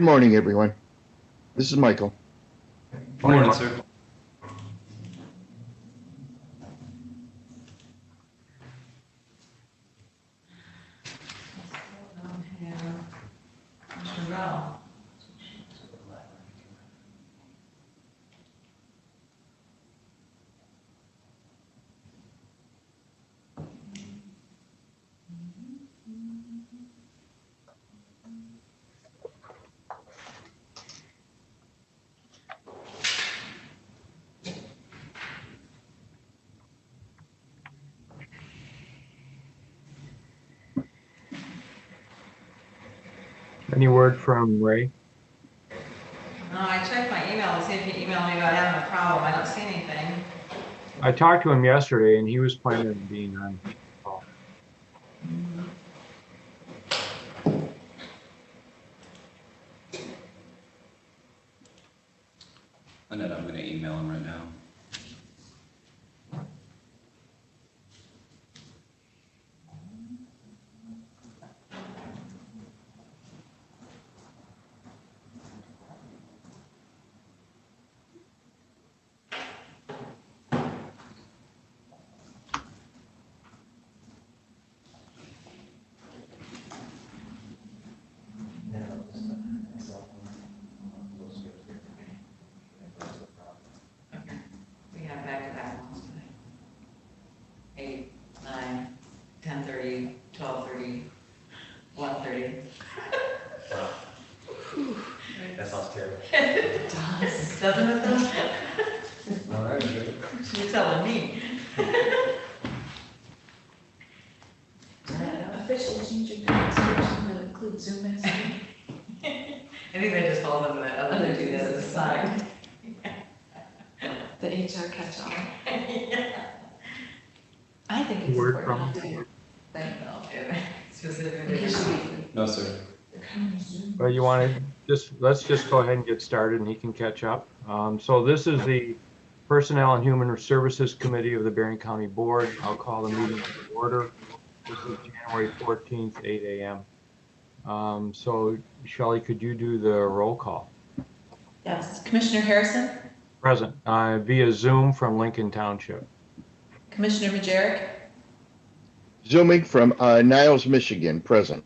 Good morning, everyone. This is Michael. Morning, sir. Mr. Rao. Any word from Ray? No, I checked my email to see if he emailed me about having a problem. I don't see anything. I talked to him yesterday and he was planning on being on call. Annette, I'm going to email him right now. We have back-to-back ones today. 8, 9, 10:30, 12:30, 1:30. That sounds terrible. It does, doesn't it though? All right, You're telling me. Officially changing the description to include Zoom messaging. I think they just told them that other two that is assigned. The HR catch-all. I think it's Word important from- to think though. Specifically. In case you No, sir. But you want to let's just go ahead and get started and he can catch up. So this is the Personnel and Human Services Committee of the Berrien County Board. I'll call the meeting to order. This is January 14th, 8 a.m. So Shelley, could you do the roll call? Yes, Commissioner Harrison, Present via Zoom from Lincoln Township. Commissioner Majerick, Zooming from Niles, Michigan, present.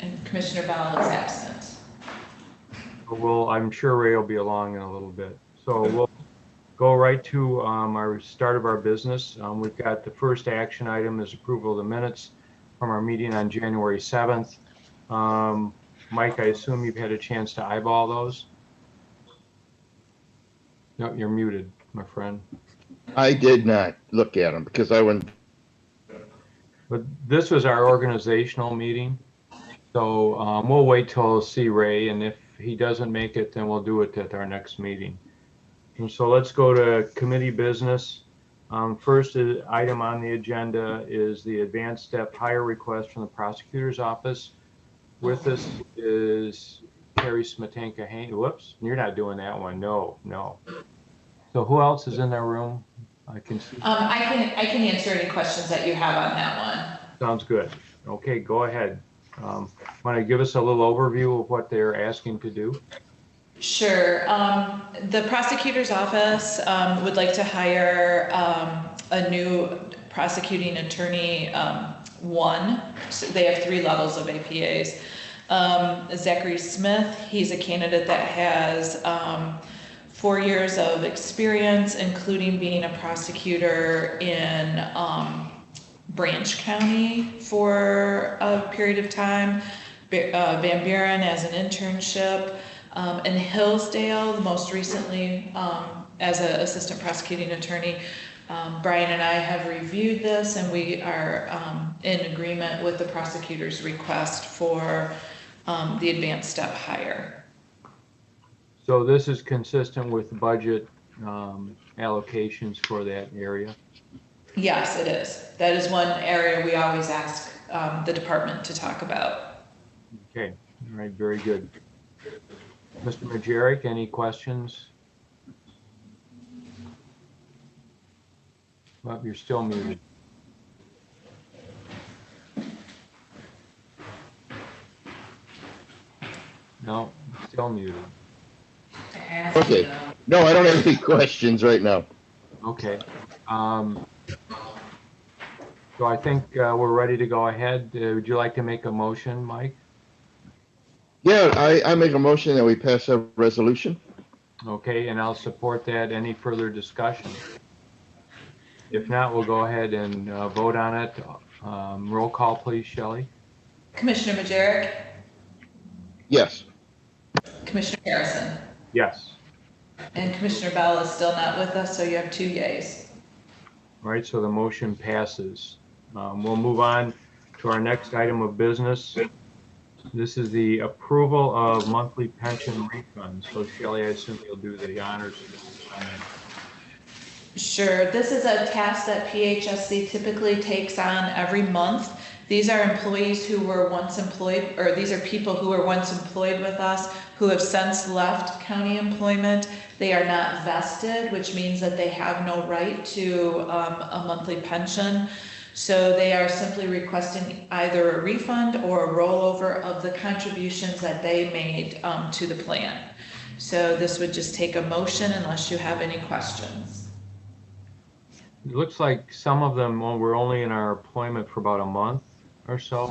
and Commissioner Bowell is absent. I'm sure Ray will be along in a little bit. So we'll go right to our start of our business. We've got the first action item is approval of the minutes from our meeting on January 7th. Mike, I assume you've had a chance to eyeball those? No, you're muted, my friend. I did not look at them because I went. But this was our organizational meeting. So we'll wait till see Ray, and if he doesn't make it, then we'll do it at our next meeting. And so let's go to committee business. First item on the agenda is the advanced step hire request from the prosecutor's office. With us is Carrie Smetanka. Whoops, you're not doing that one. No. So who else is in the room? I can see. I can answer any questions that you have on that one. Sounds good. Okay, go ahead. Want to give us a little overview of what they're asking to do? Sure. The prosecutor's office would like to hire a new prosecuting attorney, one. So they have 3 levels of APAs. Zachary Smith, he's a candidate that has 4 years of experience, including being a prosecutor in Branch County for a period of time, Van Buren as an internship, in Hillsdale, most recently as an assistant prosecuting attorney. Brian and I have reviewed this and we are in agreement with the prosecutor's request for the advanced step hire. So this is consistent with budget allocations for that area? Yes, it is. That is one area we always ask the department to talk about. Okay, all right, very good. Mr. Majerick, any questions? Well, you're still muted. No, still muted. Ask me, Okay. though. No, I don't have any questions right now. Okay. So I think we're ready to go ahead. Would you like to make a motion, Mike? Yeah, I make a motion that we pass a resolution. Okay, and I'll support that. Any further discussion? If not, we'll go ahead and vote on it. Roll call, please, Shelley. Commissioner Majerick, Yes. Commissioner Harrison, Yes. and Commissioner Bell is still not with us, so you have 2 yays. All right, so the motion passes. We'll move on to our next item of business. This is the approval of monthly pension refunds. So Shelley, I assume you'll do the honors. Sure, this is a task that PHSC typically takes on every month. These are employees who were once employed, or these are people who were once employed with us who have since left county employment. They are not vested, which means that they have no right to a monthly pension. So they are simply requesting either a refund or a rollover of the contributions that they made to the plan. So this would just take a motion unless you have any questions. It looks like some of them were only in our employment for about a month or so.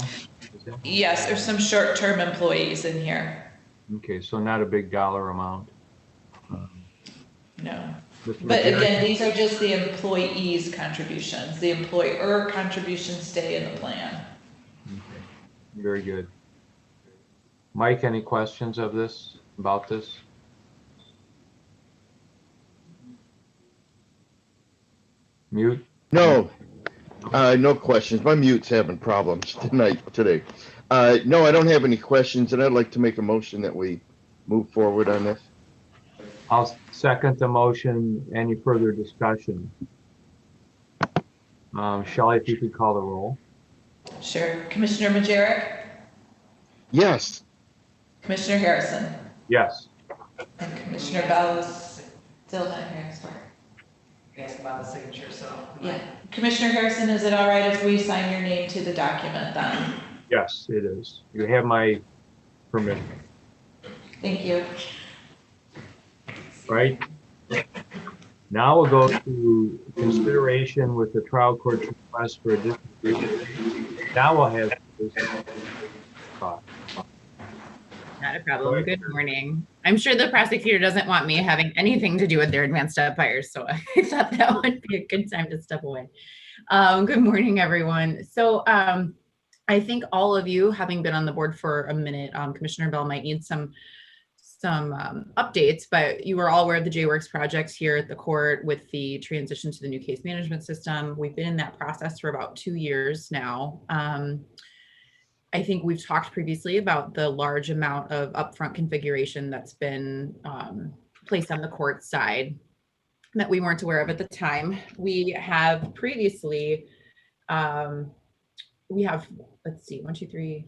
Is that- Yes, there's some short-term employees in here. Okay, so not a big dollar amount. No. Mr. But Majerick? again, these are just the employees' contributions. The employer contributions stay in the plan. Okay, very good. Mike, any questions of this, about this? Mute? No. No questions. My mute's having problems today. No, I don't have any questions, and I'd like to make a motion that we move forward on this. I'll second the motion. Any further discussion? Shelley, if you could call the roll. Sure. Commissioner Majerick, Yes. Commissioner Harrison, Yes. and Commissioner Bell is still not here. Sorry. Ask about the signature, so. Yeah. Commissioner Harrison, is it all right if we sign your name to the document then? Yes, it is. You have my permission, Thank you. right? Now we'll go to consideration with the trial court's request for additional briefing. Now we'll have Not a problem. Good morning. I'm sure the prosecutor doesn't want me having anything to do with their advanced step hires, so I thought that would be a good time to step away. Good morning, everyone. So I think all of you, having been on the board for a minute, Commissioner Bell might need some updates, but you are all aware of the JWorks projects here at the court with the transition to the new case management system. We've been in that process for about 2 years now. I think we've talked previously about the large amount of upfront configuration that's been placed on the court side that we weren't aware of at the time. We have previously, we have, let's see, 1, 2, 3,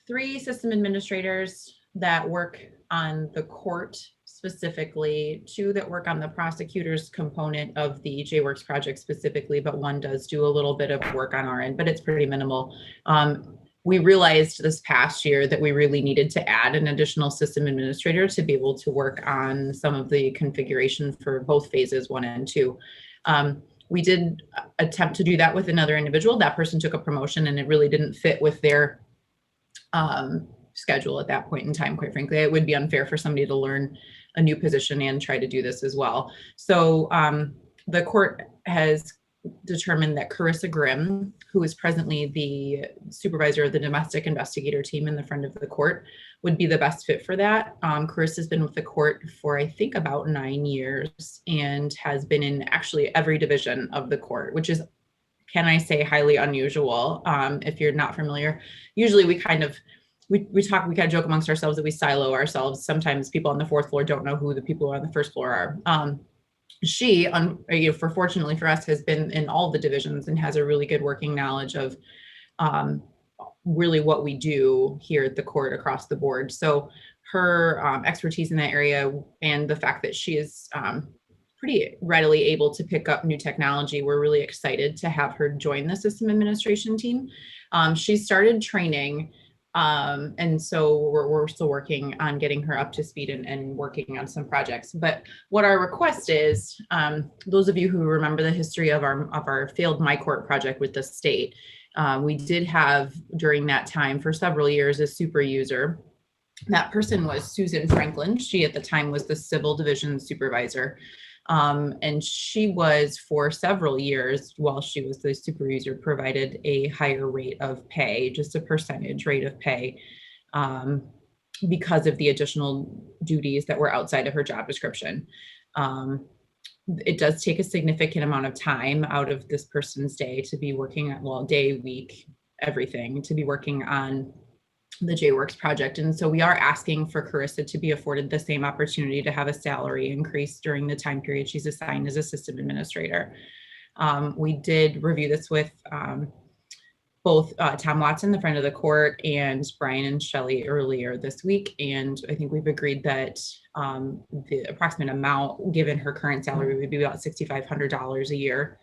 3 system administrators that work on the court specifically, 2 that work on the prosecutor's component of the JWorks project specifically, but 1 does do a little bit of work on our end, but it's pretty minimal. We realized this past year that we really needed to add an additional system administrator to be able to work on some of the configuration for both phases 1 and 2. We did attempt to do that with another individual. That person took a promotion and it really didn't fit with their schedule at that point in time, quite frankly. It would be unfair for somebody to learn a new position and try to do this as well. So the court has determined that Carissa Grimm, who is presently the supervisor of the domestic investigator team in the front of the court, would be the best fit for that. Carissa has been with the court for, I think, about 9 years and has been in actually every division of the court, which is, can I say, highly unusual. If you're not familiar, usually we kind of joke amongst ourselves that we silo ourselves. Sometimes people on the 4th floor don't know who the people on the 1st floor are. She, fortunately for us, has been in all the divisions and has a really good working knowledge of really what we do here at the court across the board. So her expertise in that area and the fact that she is pretty readily able to pick up new technology, we're really excited to have her join the system administration team. She started training And so we're still working on getting her up to speed and working on some projects. But what our request is, those of you who remember the history of our failed MyCourt project with the state, we did have during that time for several years a super user. That person was Susan Franklin. She at the time was the civil division supervisor. And she was for several years while she was the super user provided a higher rate of pay, just a percentage rate of pay, because of the additional duties that were outside of her job description. It does take a significant amount of time out of this person's day to be working at, well, day, week, everything, to be working on the JWorks project. And so we are asking for Carissa to be afforded the same opportunity to have a salary increase during the time period she's assigned as a system administrator. We did review this with both Tom Watson, the friend of the court, and Brian and Shelley earlier this week. And I think we've agreed that the approximate amount given her current salary would be about $6,500 a year,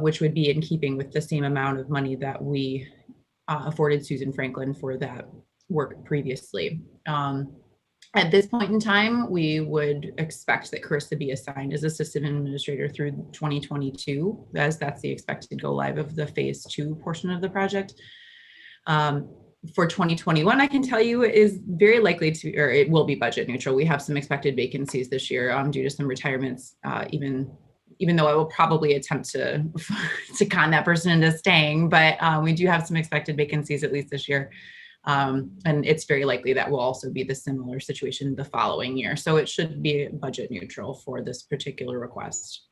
which would be in keeping with the same amount of money that we afforded Susan Franklin for that work previously. At this point in time, we would expect that Carissa be assigned as a system administrator through 2022, as that's the expected go live of the phase 2 portion of the project. For 2021, I can tell you is very likely to, or it will be budget neutral. We have some expected vacancies this year due to some retirements, even though I will probably attempt to con that person into staying, but we do have some expected vacancies at least this year. And it's very likely that will also be the similar situation the following year. So it should be budget neutral for this particular request.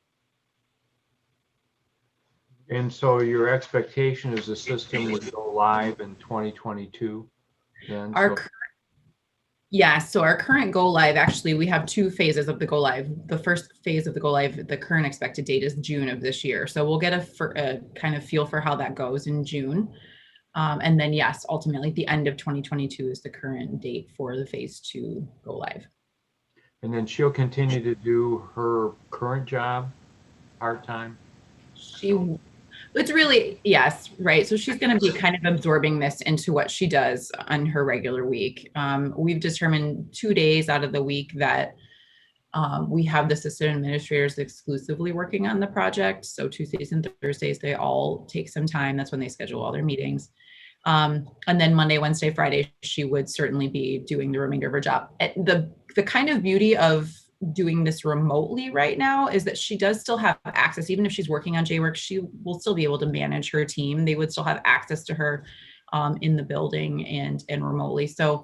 And so your expectation is the system would go live in 2022 then? So our current go live, actually, we have 2 phases of the go live. The first phase of the go live, the current expected date is June of this year. So we'll get a kind of feel for how that goes in June. And then yes, ultimately the end of 2022 is the current date for the phase 2 go live. And then she'll continue to do her current job part-time? It's really, yes, right. So she's going to be kind of absorbing this into what she does on her regular week. We've determined 2 days out of the week that we have the system administrators exclusively working on the project. So Tuesdays and Thursdays, they all take some time. That's when they schedule all their meetings. And then Monday, Wednesday, Friday, she would certainly be doing the remainder of her job. The kind of beauty of doing this remotely right now is that she does still have access. Even if she's working on JWorks, she will still be able to manage her team. They would still have access to her in the building and remotely. So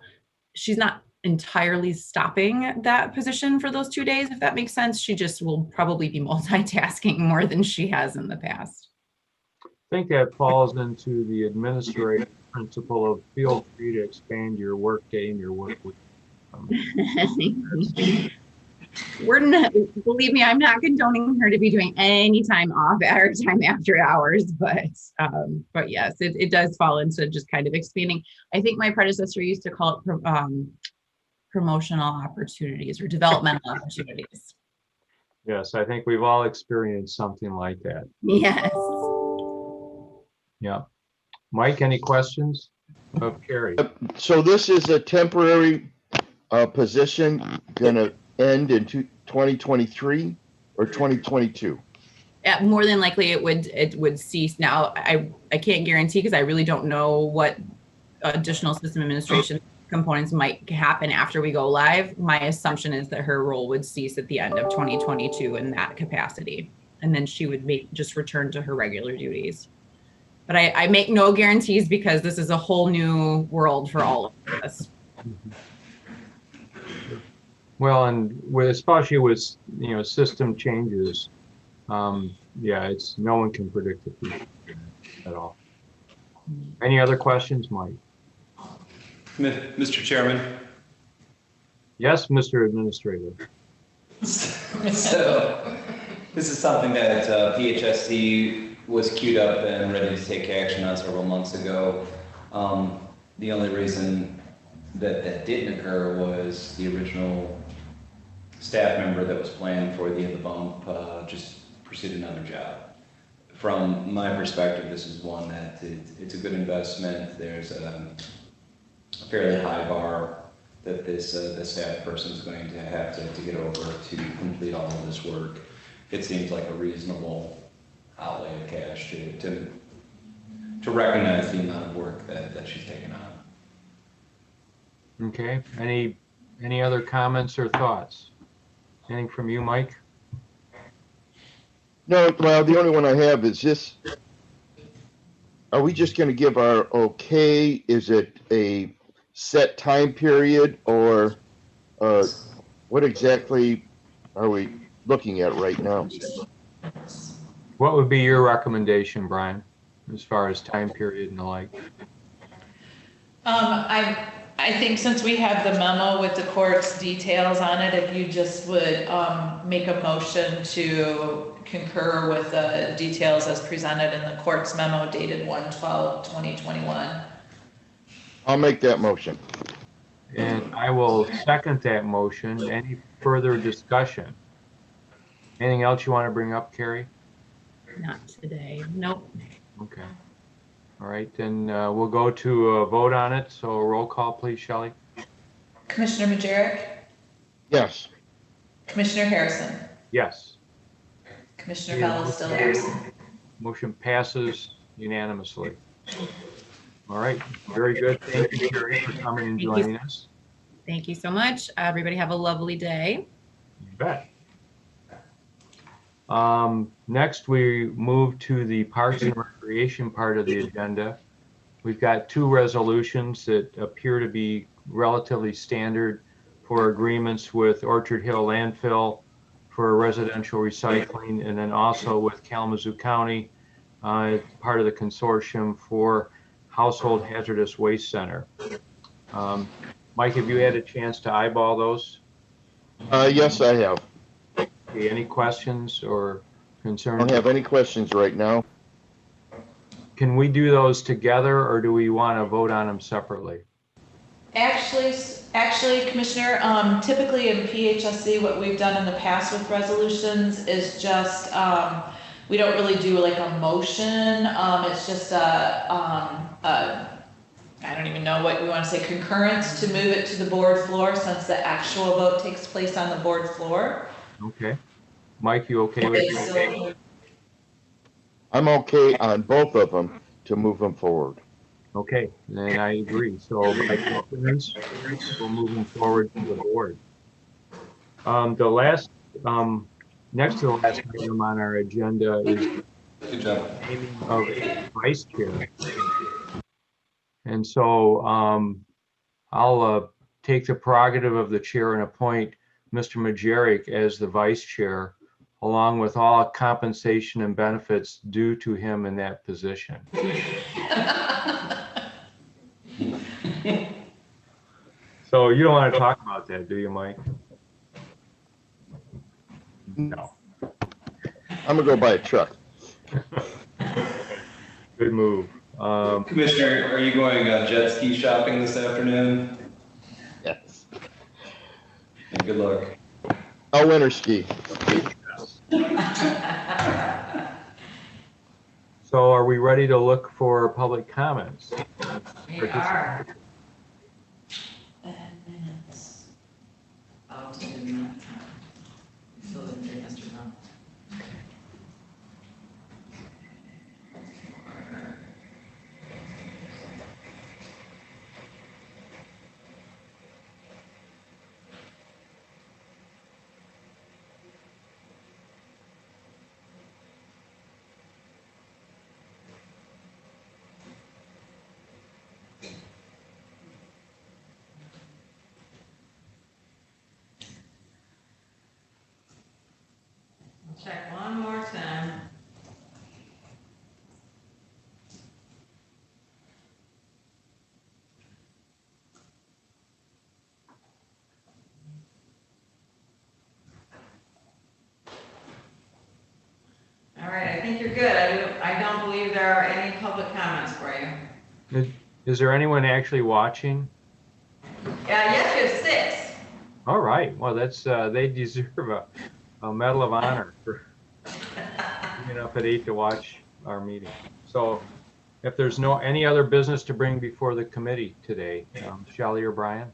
she's not entirely stopping that position for those 2 days, if that makes sense. She just will probably be multitasking more than she has in the past. I think that falls into the administrative principle of feel free to expand your work day and your work week. We're not, believe me, I'm not condoning her to be doing any time off at her time after hours, but yes, it does fall into just kind of expanding. I think my predecessor used to call it promotional opportunities or developmental opportunities. Yes, I think we've all experienced something like that. Yes. Yeah. Mike, any questions of Carrie? So this is a temporary position gonna end in 2023 or 2022? More than likely it would cease. Now, I can't guarantee because I really don't know what additional system administration components might happen after we go live. My assumption is that her role would cease at the end of 2022 in that capacity. And then she would just return to her regular duties. But I make no guarantees because this is a whole new world for all of us. Well, and especially with system changes, it's no one can predict the future at all. Any other questions, Mike? Mr. Chairman. Yes, Mr. Administrator. So this is something that PHSC was queued up and ready to take action on several months ago. The only reason that didn't occur was the original staff member that was planned for the bump just pursued another job. From my perspective, this is one that it's a good investment. There's fairly high bar that this staff person is going to have to get over to complete all of this work. It seems like a reasonable outlay of cash to recognize the amount of work that she's taken on. Okay, any other comments or thoughts? Anything from you, Mike? No, well, the only one I have is this. Are we just going to give our okay? Is it a set time period, or what exactly are we looking at right now? What would be your recommendation, Brian, as far as time period and the like? I think since we have the memo with the court's details on it, if you just would make a motion to concur with the details as presented in the court's memo dated 1/12/2021. I'll make that motion. And I will second that motion. Any further discussion? Anything else you want to bring up, Carrie? Not today. Nope. Okay. All right, then we'll go to a vote on it. So roll call, please, Shelley. Commissioner Majerick, Yes. Commissioner Harrison, Yes. Commissioner Bell is still absent. Motion passes unanimously. All right, very good. Thank you, Carrie, for coming and Thank you. joining us. Thank you so much. Everybody have a lovely day. You bet. Next, we move to the Parks and Recreation part of the agenda. We've got two resolutions that appear to be relatively standard for agreements with Orchard Hill Landfill for residential recycling, and then also with Kalamazoo County, part of the consortium for Household Hazardous Waste Center. Mike, have you had a chance to eyeball those? Yes, I have. Okay, any questions or I concerns? don't have any questions right now. Can we do those together, or do we want to vote on them separately? Actually, Commissioner, typically in PHSC, what we've done in the past with resolutions is just, we don't really do like a motion. It's just I don't even know what we want to say, concurrence to move it to the board floor since the actual vote takes place on the board floor. Okay. Mike, you okay with Okay, that? so- I'm okay on both of them to move them forward. Okay, then I agree. So by concurrence, we'll move them forward to the board. The last, next to the last item on our agenda is Good job. naming of a vice chair. And so I'll take the prerogative of the chair and appoint Mr. Majerick as the vice chair, along with all compensation and benefits due to him in that position. So you don't want to talk about that, do you, Mike? No. I'm gonna go buy a truck. Good move. Commissioner, are you going jet ski shopping this afternoon? Yes. And good luck. I'll winter ski. So are we ready to look for public comments? We are. Minutes. Oh, just a minute. Still didn't do Mr. Brown. Check one more time. All right, I think you're good. I don't believe there are any public comments for you. Is there anyone actually watching? Yes, you have 6. All right, well, that's, they deserve a Medal of Honor for getting up at 8 to watch our meeting. So If there's any other business to bring before the committee today, Shelley or Brian?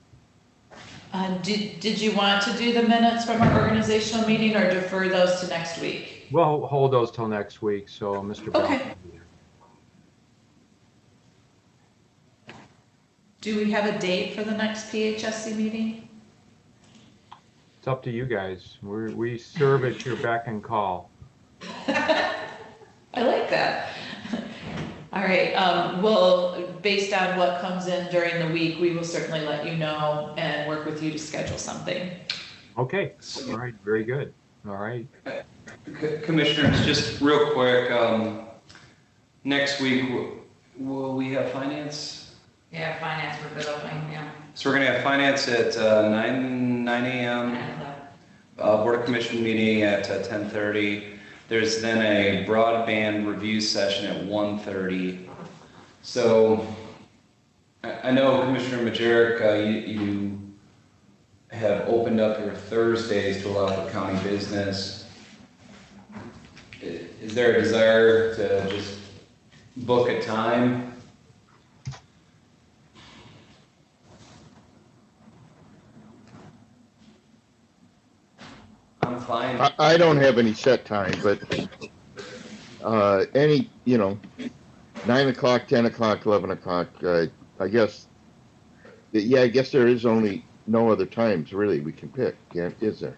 Did you want to do the minutes from our organizational meeting or defer those to next week? We'll hold those till next week, so Mr. Bell. Okay. can be here. Do we have a date for the next PHSC meeting? It's up to you guys. We serve at your beck and call. I like that. All right, well, based on what comes in during the week, we will certainly let you know and work with you to schedule something. Okay, all right, very good. All right. Commissioners, just real quick, next week, will we have finance? Yeah, finance for bid opening, yeah. So we're gonna have finance at 9 a.m. Board of Commission meeting at 10:30. There's then a broadband review session at 1:30. So I know Commissioner Majerick, you have opened up your Thursdays to allow for county business. Is there a desire to just book a time? I'm fine. I don't have any set time, but any, 9 o'clock, 10 o'clock, 11 o'clock, I guess. Yeah, I guess there is only no other times really we can pick, is there?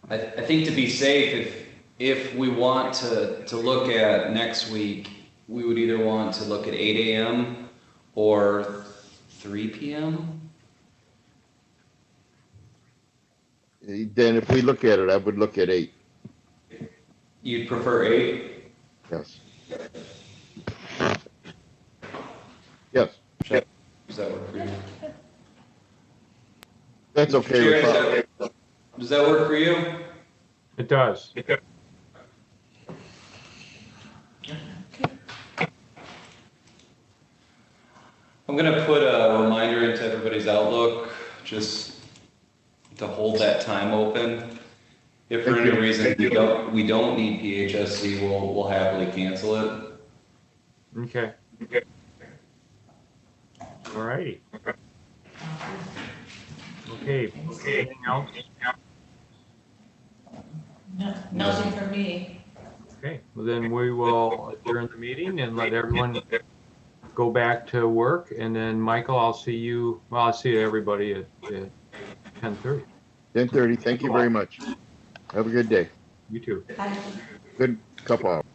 I think to be safe, if we want to look at next week, we would either want to look at 8 a.m. or 3 p.m. Then if we look at it, I would look at 8, You'd prefer 8? yes. Yes, Does that work for you? that's okay. Chair, does that work for you? It does. I'm gonna put a reminder into everybody's Outlook, just to hold that time open. If for Thank any you. reason we don't need PHSC, we'll happily cancel it. Okay. All righty. Okay, anything else? Nothing for me. Okay, well then we will adjourn the meeting and let everyone go back to work. And then Michael, I'll see everybody at 10:30. 10:30, thank you very much. Have a good day. You too. Bye. Good couple hours.